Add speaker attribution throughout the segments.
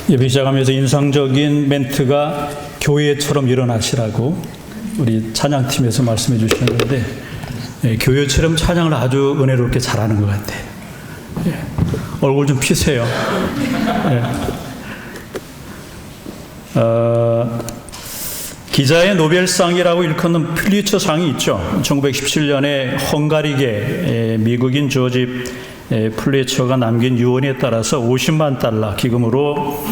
Speaker 1: 예배 시작하면서 인상적인 멘트가 교회처럼 일어나시라고 우리 찬양팀에서 말씀해 주셨는데, 교회처럼 찬양을 아주 은혜롭게 잘하는 것 같아요. 얼굴 좀 피세요. 기자의 노벨상이라고 일컫는 퓰리처상이 있죠. 1917년에 헝가리계 미국인 조지 퓰리처가 남긴 유언에 따라서 50만 달러 기금으로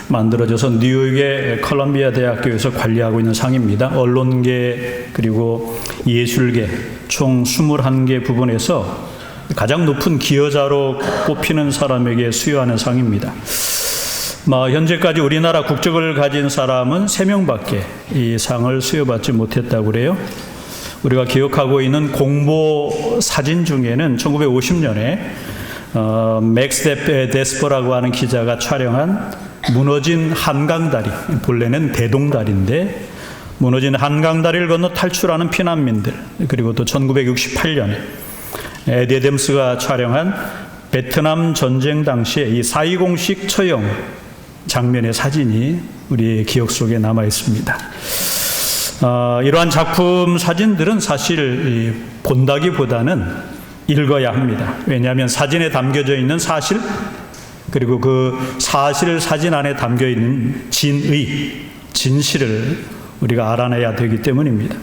Speaker 1: 만들어져서 뉴욕의 컬럼비아 대학교에서 관리하고 있는 상입니다. 언론계 그리고 예술계 총 21개 부분에서 가장 높은 기여자로 꼽히는 사람에게 수여하는 상입니다. 현재까지 우리나라 국적을 가진 사람은 3명밖에 이 상을 수여받지 못했다고 그래요. 우리가 기억하고 있는 공보 사진 중에는 1950년에 맥스 데스퍼라고 하는 기자가 촬영한 무너진 한강다리, 본래는 대동다리인데 무너진 한강다리를 건너 탈출하는 피난민들, 그리고 또 1968년에 에디 애덤스가 촬영한 베트남 전쟁 당시의 이 4.20식 처형 장면의 사진이 우리의 기억 속에 남아 있습니다. 이러한 작품 사진들은 사실 본다기보다는 읽어야 합니다. 왜냐하면 사진에 담겨져 있는 사실, 그리고 그 사실 사진 안에 담겨 있는 진실을 우리가 알아내야 되기 때문입니다.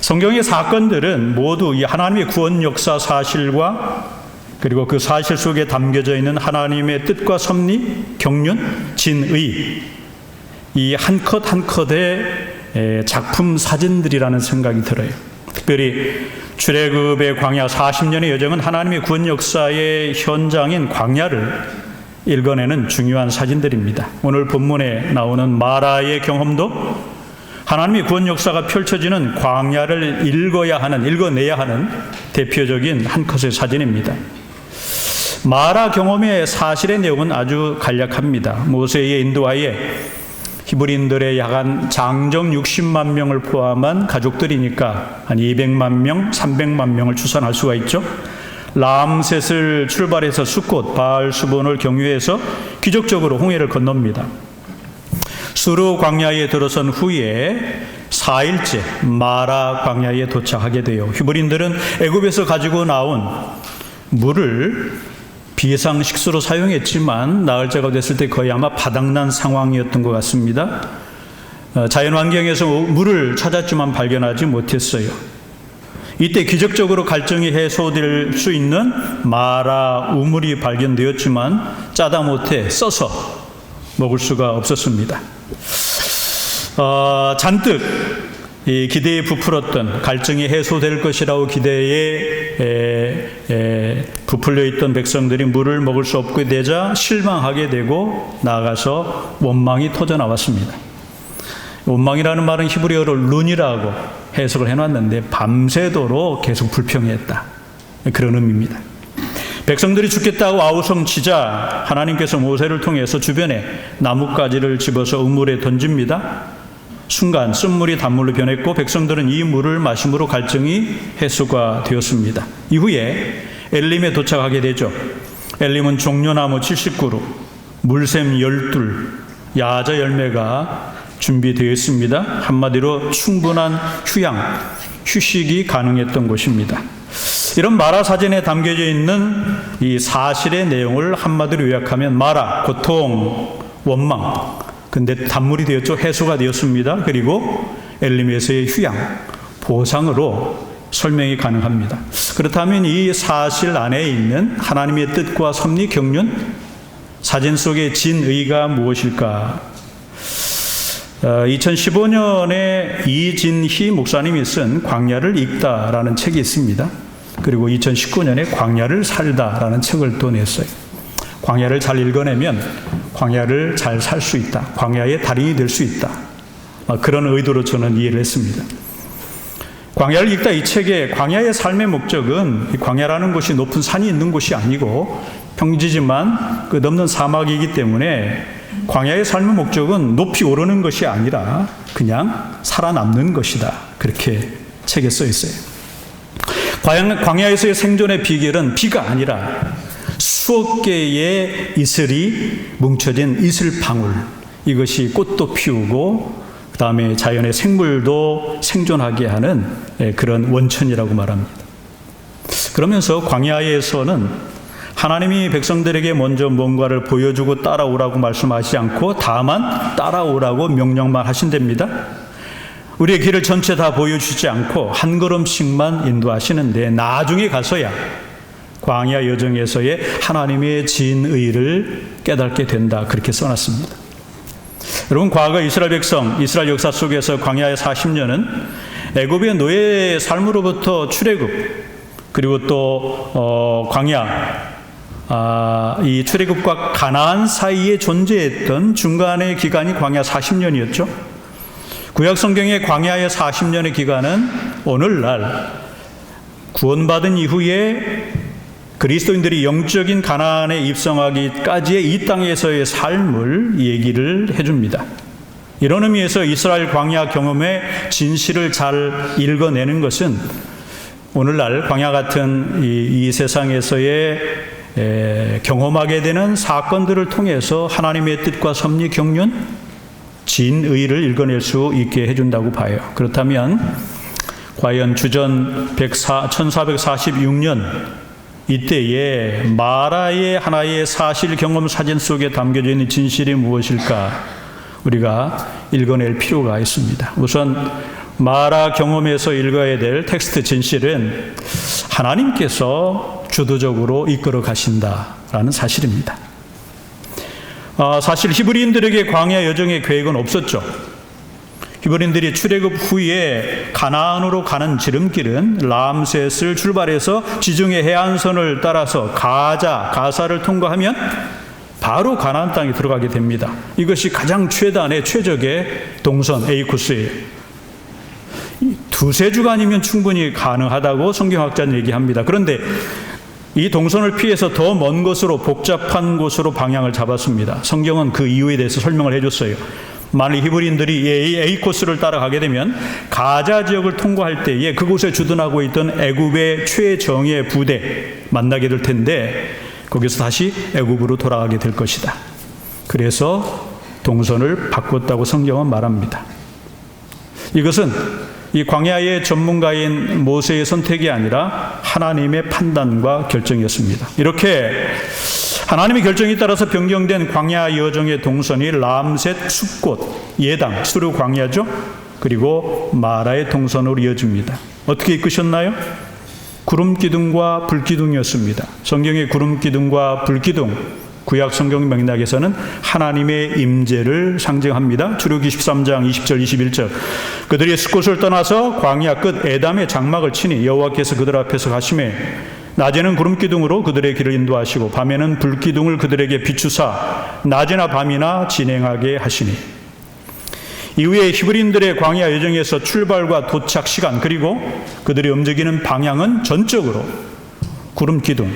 Speaker 1: 성경의 사건들은 모두 이 하나님의 구원 역사 사실과 그리고 그 사실 속에 담겨져 있는 하나님의 뜻과 섭리, 경륜, 진의, 이 한 컷 한 컷의 작품 사진들이라는 생각이 들어요. 특별히 출애굽의 광야 40년의 여정은 하나님의 구원 역사의 현장인 광야를 읽어내는 중요한 사진들입니다. 오늘 본문에 나오는 마라의 경험도 하나님의 구원 역사가 펼쳐지는 광야를 읽어내야 하는 대표적인 한 컷의 사진입니다. 마라 경험의 사실의 내용은 아주 간략합니다. 모세의 인도하에 히브리인들의 약 한 장정 60만 명을 포함한 가족들이니까 한 200만 명, 300만 명을 추산할 수가 있죠. 람셋을 출발해서 숫곳, 바알수본을 경유해서 기적적으로 홍해를 건넙니다. 수르 광야에 들어선 후에 4일째 마라 광야에 도착하게 돼요. 히브리인들은 애굽에서 가지고 나온 물을 비상식수로 사용했지만 나흘째가 됐을 때 거의 아마 바닥난 상황이었던 것 같습니다. 자연환경에서 물을 찾았지만 발견하지 못했어요. 이때 기적적으로 갈증이 해소될 수 있는 마라 우물이 발견되었지만 짜다 못해 써서 먹을 수가 없었습니다. 잔뜩 이 기대에 부풀었던, 갈증이 해소될 것이라고 기대에 부풀려 있던 백성들이 물을 먹을 수 없게 되자 실망하게 되고 나아가서 원망이 터져 나왔습니다. 원망이라는 말은 히브리어로 룬이라고 해석을 해놨는데 밤새도록 계속 불평했다, 그런 의미입니다. 백성들이 죽겠다고 아우성치자 하나님께서 모세를 통해서 주변에 나뭇가지를 집어서 우물에 던집니다. 순간 쓴물이 단물로 변했고 백성들은 이 물을 마심으로 갈증이 해소가 되었습니다. 이후에 엘림에 도착하게 되죠. 엘림은 종려나무 70그루, 물샘 12, 야자 열매가 준비되어 있습니다. 한마디로 충분한 휴식이 가능했던 곳입니다. 이런 마라 사진에 담겨져 있는 이 사실의 내용을 한마디로 요약하면 마라, 고통, 원망, 근데 단물이 되었죠. 해소가 되었습니다. 그리고 엘림에서의 휴양, 보상으로 설명이 가능합니다. 그렇다면 이 사실 안에 있는 하나님의 뜻과 섭리, 경륜, 사진 속의 진의가 무엇일까? 2015년에 이진희 목사님이 쓴 광야를 읽다라는 책이 있습니다. 그리고 2019년에 광야를 살다라는 책을 또 냈어요. 광야를 잘 읽어내면 광야를 잘 살 수 있다, 광야의 달인이 될 수 있다, 그런 의도로 저는 이해를 했습니다. 광야를 읽다 이 책의 광야의 삶의 목적은 광야라는 곳이 높은 산이 있는 곳이 아니고 평지지만 그 넘는 사막이기 때문에 광야의 삶의 목적은 높이 오르는 것이 아니라 그냥 살아남는 것이다, 그렇게 책에 써 있어요. 광야에서의 생존의 비결은 비가 아니라 수억 개의 이슬이 뭉쳐진 이슬방울, 이것이 꽃도 피우고 그 다음에 자연의 생물도 생존하게 하는 그런 원천이라고 말합니다. 그러면서 광야에서는 하나님이 백성들에게 먼저 뭔가를 보여주고 따라오라고 말씀하시지 않고 다만 따라오라고 명령만 하신답니다. 우리의 길을 전체 다 보여주지 않고 한 걸음씩만 인도하시는데 나중에 가서야 광야 여정에서의 하나님의 진의를 깨닫게 된다, 그렇게 써놨습니다. 여러분, 과거 이스라엘 백성, 이스라엘 역사 속에서 광야의 40년은 애굽의 노예 삶으로부터 출애굽, 그리고 또 광야, 이 출애굽과 가나안 사이에 존재했던 중간의 기간이 광야 40년이었죠. 구약 성경의 광야의 40년의 기간은 오늘날 구원받은 이후에 그리스도인들이 영적인 가나안에 입성하기까지의 이 땅에서의 삶을 얘기를 해줍니다. 이런 의미에서 이스라엘 광야 경험의 진실을 잘 읽어내는 것은 오늘날 광야 같은 이 세상에서의 경험하게 되는 사건들을 통해서 하나님의 뜻과 섭리, 경륜, 진의를 읽어낼 수 있게 해준다고 봐요. 그렇다면 과연 주전 1446년 이때에 마라의 하나의 사실 경험 사진 속에 담겨져 있는 진실이 무엇일까 우리가 읽어낼 필요가 있습니다. 우선 마라 경험에서 읽어야 될 텍스트 진실은 하나님께서 주도적으로 이끌어 가신다라는 사실입니다. 사실 히브리인들에게 광야 여정의 계획은 없었죠. 히브리인들이 출애굽 후에 가나안으로 가는 지름길은 람셋을 출발해서 지중해 해안선을 따라서 가사를 통과하면 바로 가나안 땅에 들어가게 됩니다. 이것이 가장 최단의 최적의 동선 A 코스예요. 두세 주간이면 충분히 가능하다고 성경학자는 얘기합니다. 그런데 이 동선을 피해서 더 먼 곳으로, 복잡한 곳으로 방향을 잡았습니다. 성경은 그 이유에 대해서 설명을 해줬어요. 만일 히브리인들이 A 코스를 따라가게 되면 가자 지역을 통과할 때에 그곳에 주둔하고 있던 애굽의 최정예 부대 만나게 될 텐데 거기서 다시 애굽으로 돌아가게 될 것이다. 그래서 동선을 바꿨다고 성경은 말합니다. 이것은 이 광야의 전문가인 모세의 선택이 아니라 하나님의 판단과 결정이었습니다. 이렇게 하나님의 결정에 따라서 변경된 광야 여정의 동선이 람셋, 숲꽃, 예당, 수르 광야죠. 그리고 마라의 동선으로 이어집니다. 어떻게 이끄셨나요? 구름 기둥과 불 기둥이었습니다. 성경의 구름 기둥과 불 기둥, 구약 성경 맥락에서는 하나님의 임재를 상징합니다. 출애굽기 13장 20절 21절. 그들이 숲곳을 떠나서 광야 끝 에담의 장막을 치니 여호와께서 그들 앞에서 가시매 낮에는 구름 기둥으로 그들의 길을 인도하시고 밤에는 불 기둥을 그들에게 비추사 낮이나 밤이나 진행하게 하시니. 이후에 히브리인들의 광야 여정에서 출발과 도착 시간 그리고 그들이 움직이는 방향은 전적으로 구름 기둥,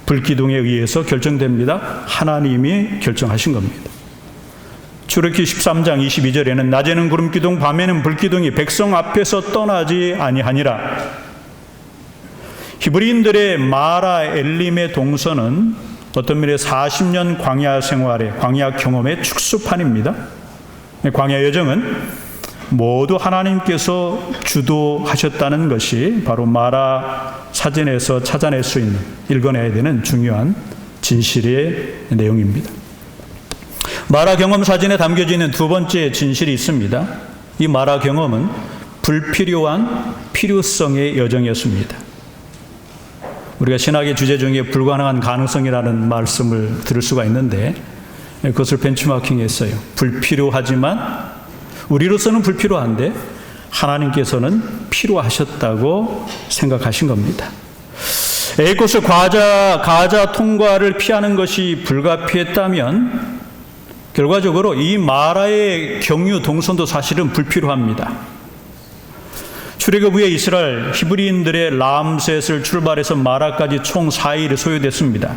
Speaker 1: 불 기둥에 의해서 결정됩니다. 하나님이 결정하신 겁니다. 출애굽기 13장 22절에는 낮에는 구름 기둥, 밤에는 불 기둥이 백성 앞에서 떠나지 아니하니라. 히브리인들의 마라 엘림의 동선은 어떤 면에 40년 광야 생활의 광야 경험의 축소판입니다. 광야 여정은 모두 하나님께서 주도하셨다는 것이 바로 마라 사전에서 찾아낼 수 있는, 읽어내야 되는 중요한 진실의 내용입니다. 마라 경험 사진에 담겨져 있는 두 번째 진실이 있습니다. 이 마라 경험은 불필요한 필요성의 여정이었습니다. 우리가 신학의 주제 중에 불가능한 가능성이라는 말씀을 들을 수가 있는데 그것을 벤치마킹했어요. 불필요하지만 우리로서는 불필요한데 하나님께서는 필요하셨다고 생각하신 겁니다. A코스 가자 통과를 피하는 것이 불가피했다면 결과적으로 이 마라의 경유 동선도 사실은 불필요합니다. 출애굽 후에 이스라엘 히브리인들의 람셋을 출발해서 마라까지 총 4일이 소요됐습니다.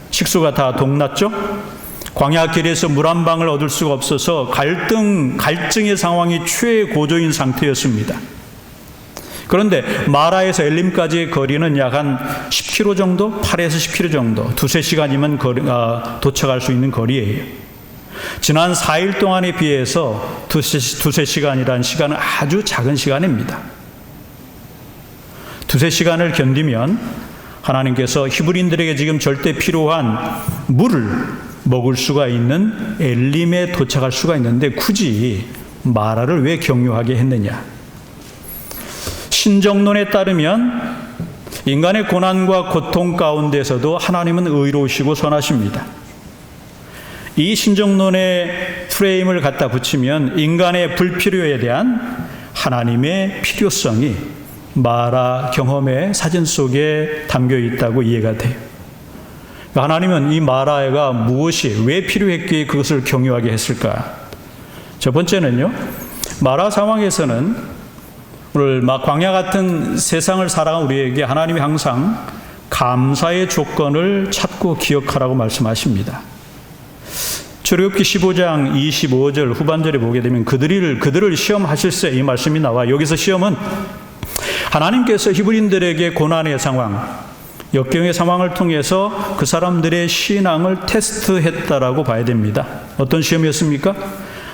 Speaker 1: 식수가 다 동났죠. 광야길에서 물 한 방울 얻을 수가 없어서 갈증의 상황이 최고조인 상태였습니다. 그런데 마라에서 엘림까지의 거리는 약 한 10km 정도? 8에서 10km 정도. 두세 시간이면 도착할 수 있는 거리예요. 지난 4일 동안에 비해서 두세 시간이라는 시간은 아주 작은 시간입니다. 두세 시간을 견디면 하나님께서 히브리인들에게 지금 절대 필요한 물을 먹을 수가 있는 엘림에 도착할 수가 있는데 굳이 마라를 왜 경유하게 했느냐? 신정론에 따르면 인간의 고난과 고통 가운데서도 하나님은 의로우시고 선하십니다. 이 신정론의 프레임을 갖다 붙이면 인간의 불필요에 대한 하나님의 필요성이 마라 경험의 사진 속에 담겨 있다고 이해가 돼요. 하나님은 이 마라가 무엇이 왜 필요했기에 그것을 경유하게 했을까? 첫 번째는요, 마라 상황에서는 오늘 광야 같은 세상을 살아간 우리에게 하나님이 항상 감사의 조건을 찾고 기억하라고 말씀하십니다. 출애굽기 15장 25절 후반절에 보게 되면 그들을 시험하실세 이 말씀이 나와. 여기서 시험은 하나님께서 히브리인들에게 고난의 상황, 역경의 상황을 통해서 그 사람들의 신앙을 테스트했다라고 봐야 됩니다. 어떤 시험이었습니까?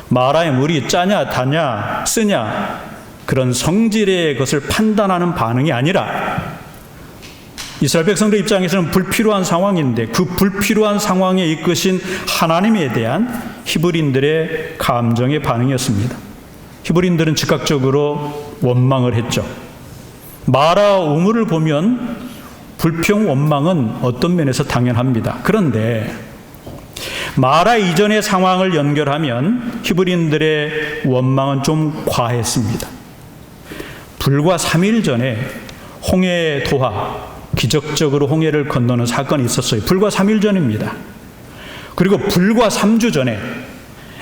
Speaker 1: 마라의 물이 짜냐 다냐 쓰냐 그런 성질의 것을 판단하는 반응이 아니라 이스라엘 백성들 입장에서는 불필요한 상황인데 그 불필요한 상황에 이끄신 하나님에 대한 히브리인들의 감정의 반응이었습니다. 히브리인들은 즉각적으로 원망을 했죠. 마라 우물을 보면 불평 원망은 어떤 면에서 당연합니다. 그런데 마라 이전의 상황을 연결하면 히브리인들의 원망은 좀 과했습니다. 불과 3일 전에 홍해 도하, 기적적으로 홍해를 건너는 사건이 있었어요. 불과 3일 전입니다. 그리고 불과 3주 전에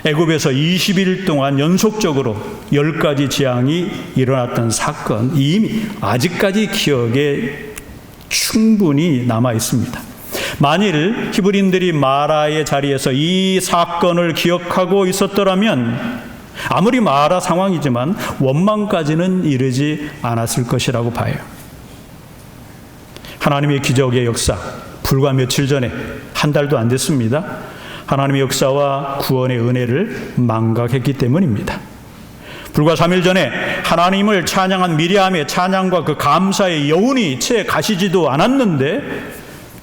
Speaker 1: 애굽에서 20일 동안 연속적으로 10가지 재앙이 일어났던 사건, 이미 아직까지 기억에 충분히 남아 있습니다. 만일 히브리인들이 마라의 자리에서 이 사건을 기억하고 있었더라면 아무리 마라 상황이지만 원망까지는 이르지 않았을 것이라고 봐요. 하나님의 기적의 역사, 불과 며칠 전에, 한 달도 안 됐습니다. 하나님의 역사와 구원의 은혜를 망각했기 때문입니다. 불과 3일 전에 하나님을 찬양한 미리암의 찬양과 그 감사의 여운이 채 가시지도 않았는데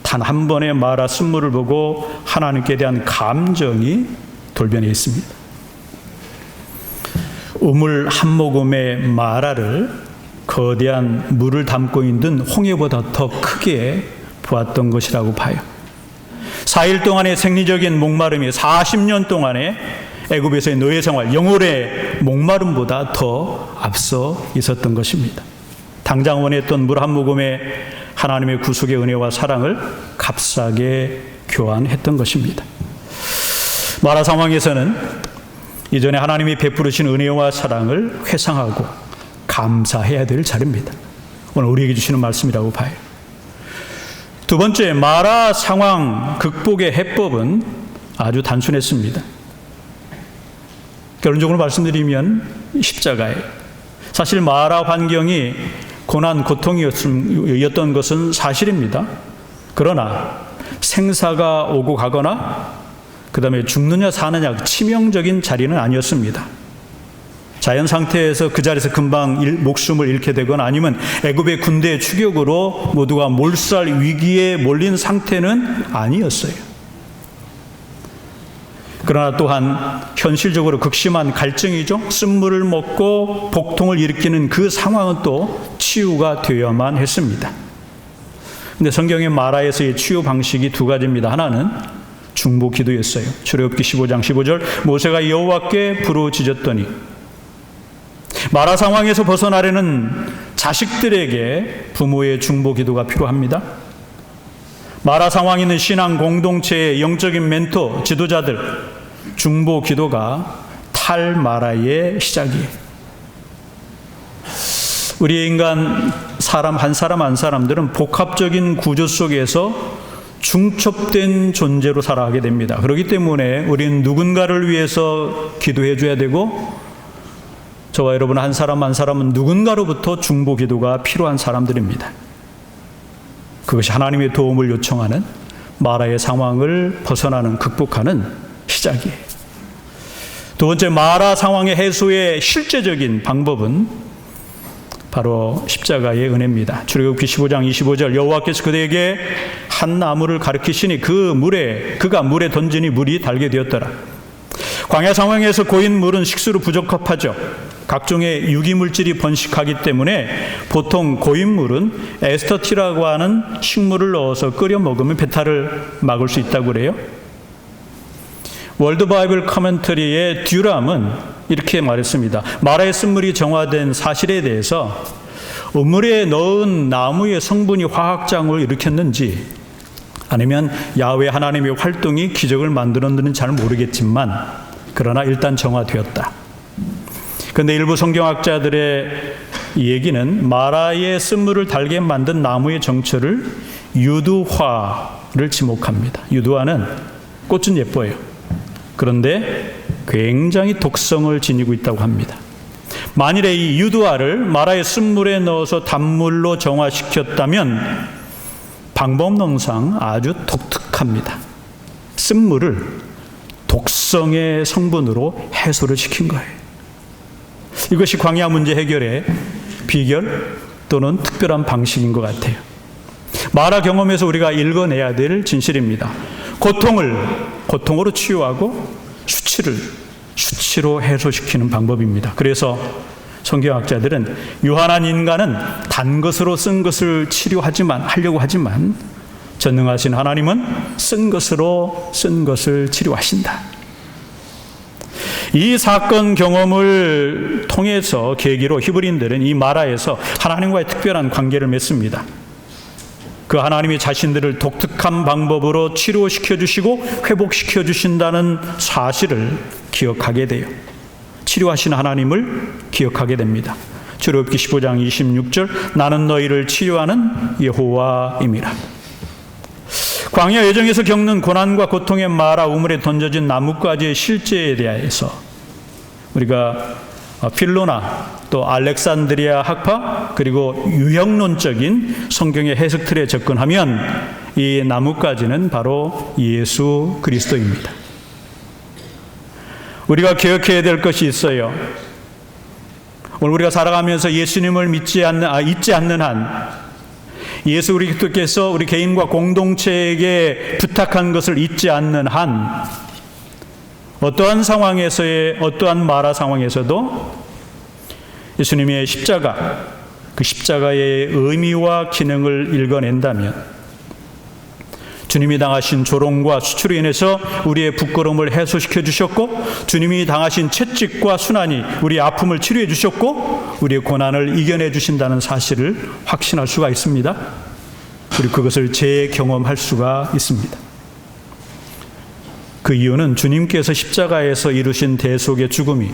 Speaker 1: 단 한 번의 마라 쓴물을 보고 하나님께 대한 감정이 돌변해 있습니다. 우물 한 모금의 마라를 거대한 물을 담고 있는 홍해보다 더 크게 보았던 것이라고 봐요. 4일 동안의 생리적인 목마름이 40년 동안의 애굽에서의 노예 생활, 영혼의 목마름보다 더 앞서 있었던 것입니다. 당장 원했던 물 한 모금에 하나님의 구속의 은혜와 사랑을 값싸게 교환했던 것입니다. 마라 상황에서는 이전에 하나님이 베푸르신 은혜와 사랑을 회상하고 감사해야 될 자리입니다. 오늘 우리에게 주시는 말씀이라고 봐요. 두 번째, 마라 상황 극복의 해법은 아주 단순했습니다. 결론적으로 말씀드리면 십자가예요. 사실 마라 환경이 고난, 고통이었던 것은 사실입니다. 그러나 생사가 오고 가거나 그 다음에 죽느냐 사느냐 치명적인 자리는 아니었습니다. 자연 상태에서 그 자리에서 금방 목숨을 잃게 되거나 아니면 애굽의 군대의 추격으로 모두가 몰살 위기에 몰린 상태는 아니었어요. 그러나 또한 현실적으로 극심한 갈증이죠. 쓴물을 먹고 복통을 일으키는 그 상황은 또 치유가 되어야만 했습니다. 근데 성경의 마라에서의 치유 방식이 두 가지입니다. 하나는 중보 기도였어요. 출애굽기 15장 15절 모세가 여호와께 부르짖었더니 마라 상황에서 벗어나려는 자식들에게 부모의 중보 기도가 필요합니다. 마라 상황에 있는 신앙 공동체의 영적인 멘토, 지도자들 중보 기도가 탈마라의 시작이에요. 우리 인간 사람 한 사람 한 사람들은 복합적인 구조 속에서 중첩된 존재로 살아가게 됩니다. 그렇기 때문에 우리는 누군가를 위해서 기도해 줘야 되고 저와 여러분 한 사람 한 사람은 누군가로부터 중보 기도가 필요한 사람들입니다. 그것이 하나님의 도움을 요청하는 마라의 상황을 벗어나는, 극복하는 시작이에요. 두 번째, 마라 상황의 해소의 실제적인 방법은 바로 십자가의 은혜입니다. 출애굽기 15장 25절, 여호와께서 그대에게 한 나무를 가리키시니 그가 물에 던지니 물이 달게 되었더라. 광야 상황에서 고인 물은 식수로 부적합하죠. 각종의 유기물질이 번식하기 때문에 보통 고인 물은 에스터티라고 하는 식물을 넣어서 끓여 먹으면 배탈을 막을 수 있다고 그래요. 월드 바이블 커멘터리의 듀람은 이렇게 말했습니다. 마라의 쓴물이 정화된 사실에 대해서 우물에 넣은 나무의 성분이 화학작용을 일으켰는지 아니면 야훼 하나님의 활동이 기적을 만들었는지는 잘 모르겠지만 그러나 일단 정화되었다. 그런데 일부 성경학자들의 얘기는 마라의 쓴물을 달게 만든 나무의 정체를 유두화를 지목합니다. 유두화는 꽃은 예뻐요. 그런데 굉장히 독성을 지니고 있다고 합니다. 만일에 이 유두화를 마라의 쓴물에 넣어서 단물로 정화시켰다면 방법론상 아주 독특합니다. 쓴물을 독성의 성분으로 해소를 시킨 거예요. 이것이 광야 문제 해결의 비결 또는 특별한 방식인 것 같아요. 마라 경험에서 우리가 읽어내야 될 진실입니다. 고통으로 치유하고 수치로 해소시키는 방법입니다. 그래서 성경학자들은 유한한 인간은 단 것으로 쓴 것을 하려고 하지만 전능하신 하나님은 쓴 것을 치료하신다. 이 사건 경험을 통해서 계기로 히브리인들은 이 마라에서 하나님과의 특별한 관계를 맺습니다. 그 하나님이 자신들을 독특한 방법으로 치료시켜 주시고 회복시켜 주신다는 사실을 기억하게 돼요. 치료하신 하나님을 기억하게 됩니다. 출애굽기 15장 26절, 나는 너희를 치료하는 여호와임이라. 광야 여정에서 겪는 고난과 고통의 마라 우물에 던져진 나뭇가지의 실제에 대해서 우리가 필로나 또 알렉산드리아 학파 그리고 유형론적인 성경의 해석 틀에 접근하면 이 나뭇가지는 바로 예수 그리스도입니다. 우리가 기억해야 될 것이 있어요. 오늘 우리가 살아가면서 예수님을 잊지 않는 한 예수 그리스도께서 우리 개인과 공동체에게 부탁한 것을 잊지 않는 한 어떠한 상황에서의 어떠한 마라 상황에서도 예수님의 십자가, 그 십자가의 의미와 기능을 읽어낸다면 주님이 당하신 조롱과 수치로 인해서 우리의 부끄러움을 해소시켜 주셨고 주님이 당하신 채찍과 순환이 우리의 아픔을 치료해 주셨고 우리의 고난을 이겨내 주신다는 사실을 확신할 수가 있습니다. 그리고 그것을 재경험할 수가 있습니다. 그 이유는 주님께서 십자가에서 이루신 대속의 죽음이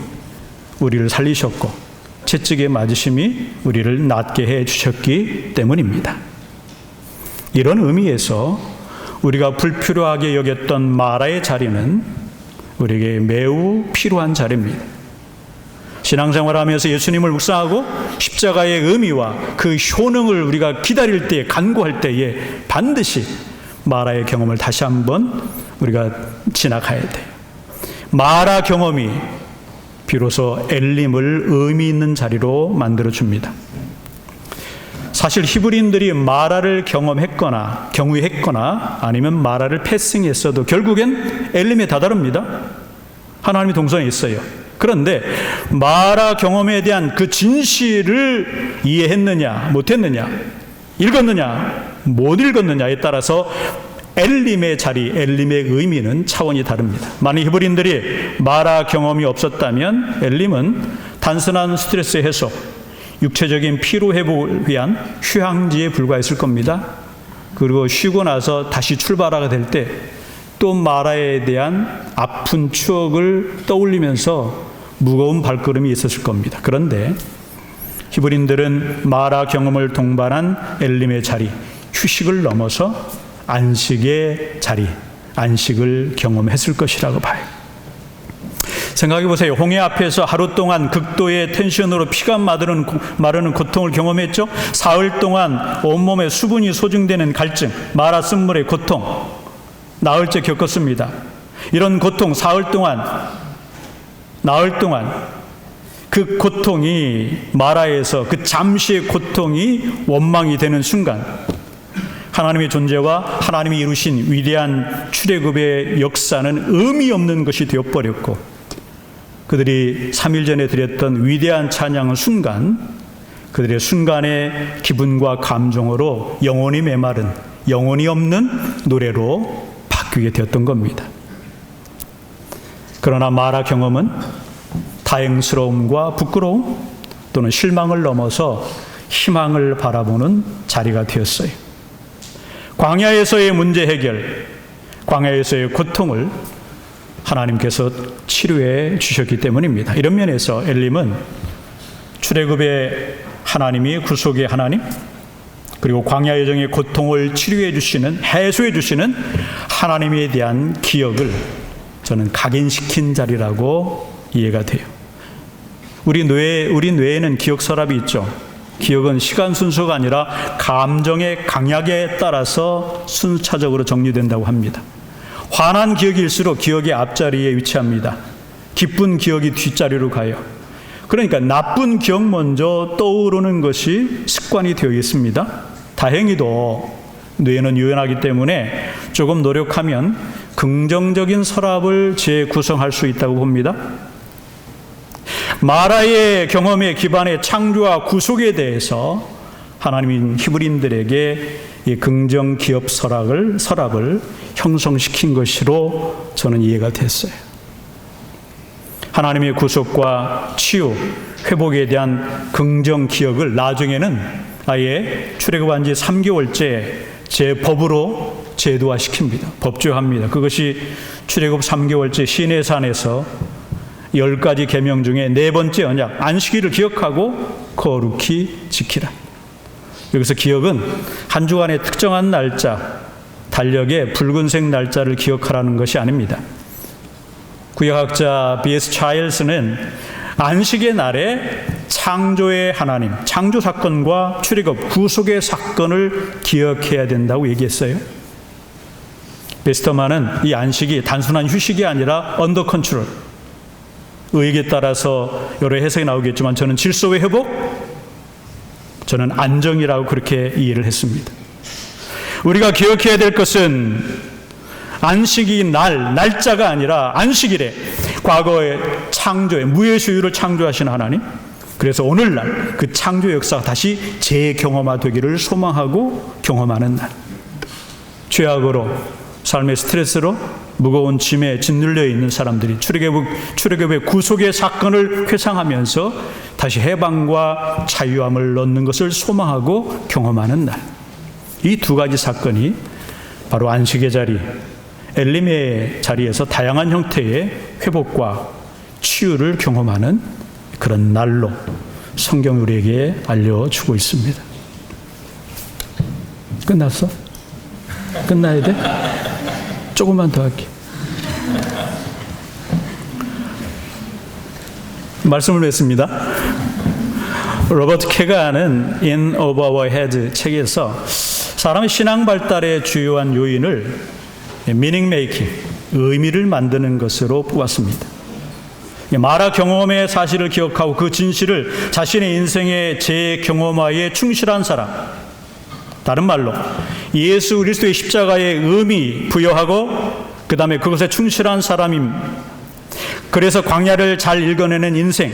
Speaker 1: 우리를 살리셨고 채찍의 맞으심이 우리를 낫게 해 주셨기 때문입니다. 이런 의미에서 우리가 불필요하게 여겼던 마라의 자리는 우리에게 매우 필요한 자리입니다. 신앙생활하면서 예수님을 묵상하고 십자가의 의미와 그 효능을 우리가 기다릴 때에, 간구할 때에 반드시 마라의 경험을 다시 한번 우리가 지나가야 돼요. 마라 경험이 비로소 엘림을 의미 있는 자리로 만들어줍니다. 사실 히브리인들이 마라를 경유했거나 아니면 마라를 패싱했어도 결국엔 엘림에 다다릅니다. 하나님이 동선에 있어요. 그런데 마라 경험에 대한 그 진실을 이해했느냐 못했느냐, 읽었느냐 못 읽었느냐에 따라서 엘림의 자리, 엘림의 의미는 차원이 다릅니다. 만약 히브리인들이 마라 경험이 없었다면 엘림은 단순한 스트레스 해소, 육체적인 피로 회복을 위한 휴양지에 불과했을 겁니다. 그리고 쉬고 나서 다시 출발하게 될 때 또 마라에 대한 아픈 추억을 떠올리면서 무거운 발걸음이 있었을 겁니다. 그런데 히브리인들은 마라 경험을 동반한 엘림의 자리, 휴식을 넘어서 안식의 자리, 안식을 경험했을 것이라고 봐요. 생각해 보세요. 홍해 앞에서 하루 동안 극도의 텐션으로 피가 마르는 고통을 경험했죠. 사흘 동안 온몸에 수분이 소진되는 갈증, 마라 쓴물의 고통, 나흘째 겪었습니다. 이런 고통, 나흘 동안 그 고통이 마라에서 그 잠시의 고통이 원망이 되는 순간 하나님의 존재와 하나님이 이루신 위대한 출애굽의 역사는 의미 없는 것이 되어버렸고, 그들이 3일 전에 드렸던 위대한 찬양은 그들의 순간의 기분과 감정으로 영혼이 메마른, 영혼이 없는 노래로 바뀌게 되었던 겁니다. 그러나 마라 경험은 다행스러움과 부끄러움 또는 실망을 넘어서 희망을 바라보는 자리가 되었어요. 광야에서의 문제 해결, 광야에서의 고통을 하나님께서 치료해 주셨기 때문입니다. 이런 면에서 엘림은 출애굽의 하나님이 구속의 하나님, 그리고 광야 여정의 고통을 치료해 주시는, 해소해 주시는 하나님에 대한 기억을 저는 각인시킨 자리라고 이해가 돼요. 우리 뇌에는 기억 서랍이 있죠. 기억은 시간 순서가 아니라 감정의 강약에 따라서 순차적으로 정리된다고 합니다. 환한 기억일수록 기억의 앞자리에 위치합니다. 기쁜 기억이 뒷자리로 가요. 그러니까 나쁜 기억 먼저 떠오르는 것이 습관이 되어 있습니다. 다행히도 뇌는 유연하기 때문에 조금 노력하면 긍정적인 서랍을 재구성할 수 있다고 봅니다. 마라의 경험에 기반해 창조와 구속에 대해서 하나님인 히브리인들에게 이 긍정 기업 서랍을 형성시킨 것으로 저는 이해가 됐어요. 하나님의 구속과 치유, 회복에 대한 긍정 기억을 나중에는 아예 출애굽한 지 3개월째 제 법으로 제도화시킵니다. 법조합니다. 그것이 출애굽 3개월째 시내산에서 10가지 계명 중에 4번째 언약, 안식일을 기억하고 거룩히 지키라. 여기서 기억은 한 주간의 특정한 날짜, 달력의 붉은색 날짜를 기억하라는 것이 아닙니다. 구약학자 B.S. 차일스는 안식의 날에 창조의 하나님, 창조 사건과 출애굽, 구속의 사건을 기억해야 된다고 얘기했어요. 베스터만은 이 안식이 단순한 휴식이 아니라 언더 컨트롤, 의익에 따라서 여러 해석이 나오겠지만 저는 질서의 회복, 저는 안정이라고 그렇게 이해를 했습니다. 우리가 기억해야 될 것은 안식이 날짜가 아니라 안식일에 과거의 창조의 무예수유를 창조하신 하나님, 그래서 오늘날 그 창조 역사가 다시 재경험화되기를 소망하고 경험하는 날. 죄악으로, 삶의 스트레스로 무거운 짐에 짓눌려 있는 사람들이 출애굽의 구속의 사건을 회상하면서 다시 해방과 자유함을 얻는 것을 소망하고 경험하는 날. 이 두 가지 사건이 바로 안식의 자리, 엘림의 자리에서 다양한 형태의 회복과 치유를 경험하는 그런 날로 성경이 우리에게 알려주고 있습니다. 끝났어? 끝나야 돼? 조금만 더 할게. 말씀을 맺습니다. 로버트 케가는 In Over Our Head 책에서 사람의 신앙 발달의 주요한 요인을 meaning making, 의미를 만드는 것으로 뽑았습니다. 마라 경험의 사실을 기억하고 그 진실을 자신의 인생의 재경험화에 충실한 사람, 다른 말로 예수 그리스도의 십자가의 의미 부여하고 그 다음에 그것에 충실한 사람임. 그래서 광야를 잘 읽어내는 인생,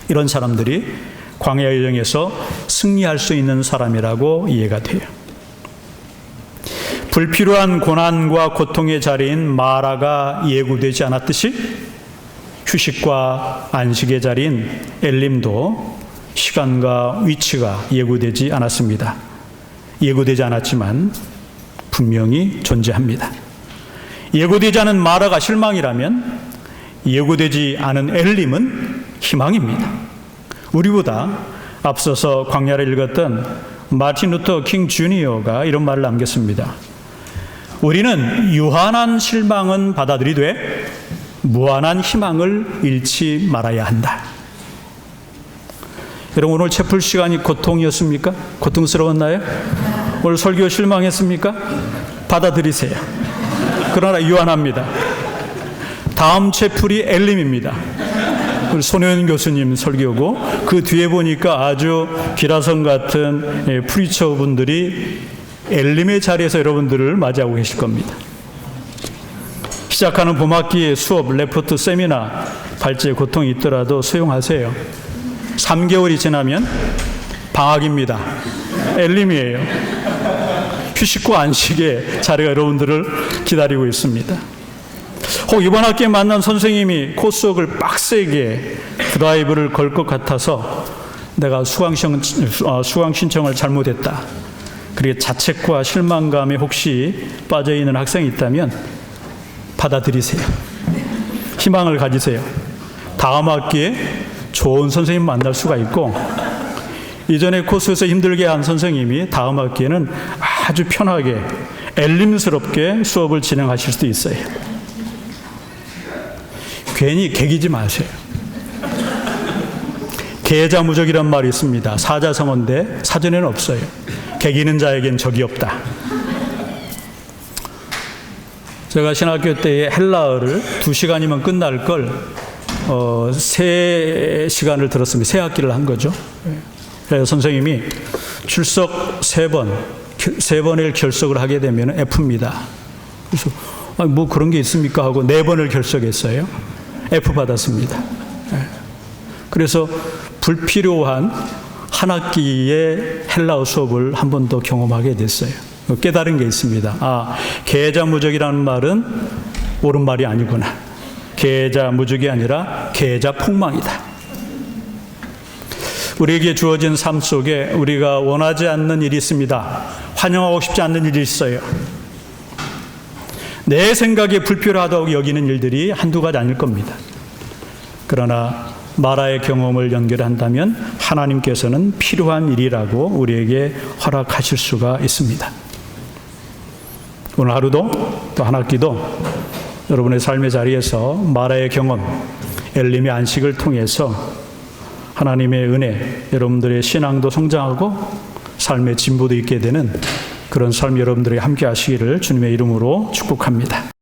Speaker 1: 이런 사람들이 광야 여정에서 승리할 수 있는 사람이라고 이해가 돼요. 불필요한 고난과 고통의 자리인 마라가 예고되지 않았듯이 휴식과 안식의 자리인 엘림도 시간과 위치가 예고되지 않았습니다. 예고되지 않았지만 분명히 존재합니다. 예고되지 않은 마라가 실망이라면 예고되지 않은 엘림은 희망입니다. 우리보다 앞서서 광야를 읽었던 마틴 루터 킹 주니어가 이런 말을 남겼습니다. 우리는 유한한 실망은 받아들이되 무한한 희망을 잃지 말아야 한다. 여러분, 오늘 채플 시간이 고통이었습니까? 고통스러웠나요? 오늘 설교 실망했습니까? 받아들이세요. 그러나 유한합니다. 다음 채플이 엘림입니다. 우리 손혜원 교수님 설교고, 그 뒤에 보니까 아주 기라성 같은 프리처 분들이 엘림의 자리에서 여러분들을 맞이하고 계실 겁니다. 시작하는 봄학기의 수업, 레포트, 세미나, 발제에 고통이 있더라도 수용하세요. 3개월이 지나면 방학입니다. 엘림이에요. 휴식과 안식의 자리가 여러분들을 기다리고 있습니다. 혹 이번 학기에 만난 선생님이 코스웍을 빡세게 드라이브를 걸 것 같아서 내가 수강 신청을 잘못했다. 그리고 자책과 실망감에 혹시 빠져있는 학생이 있다면 받아들이세요. 희망을 가지세요. 다음 학기에 좋은 선생님 만날 수가 있고, 이전에 코스에서 힘들게 한 선생님이 다음 학기에는 아주 편하게 엘림스럽게 수업을 진행하실 수도 있어요. 괜히 개기지 마세요. 계자무적이란 말이 있습니다. 사자성어인데 사전에는 없어요. 개기는 자에겐 적이 없다. 제가 신학교 때에 헬라어를 2시간이면 끝날 걸 3시간을 들었습니다. 3학기를 한 거죠. 그래서 선생님이 출석 3번을 결석을 하게 되면 F입니다. 그래서 뭐 그런 게 있습니까 하고 4번을 결석했어요. F 받았습니다. 그래서 불필요한 한 학기의 헬라어 수업을 한 번 더 경험하게 됐어요. 깨달은 게 있습니다. 계자무적이라는 말은 옳은 말이 아니구나. 계자무적이 아니라 계자폭망이다. 우리에게 주어진 삶 속에 우리가 원하지 않는 일이 있습니다. 환영하고 싶지 않는 일이 있어요. 내 생각에 불필요하다고 여기는 일들이 한두 가지 아닐 겁니다. 그러나 마라의 경험을 연결한다면 하나님께서는 필요한 일이라고 우리에게 허락하실 수가 있습니다. 오늘 하루도 또 한 학기도 여러분의 삶의 자리에서 마라의 경험, 엘림의 안식을 통해서 하나님의 은혜, 여러분들의 신앙도 성장하고 삶의 진보도 있게 되는 그런 삶 여러분들이 함께 하시기를 주님의 이름으로 축복합니다.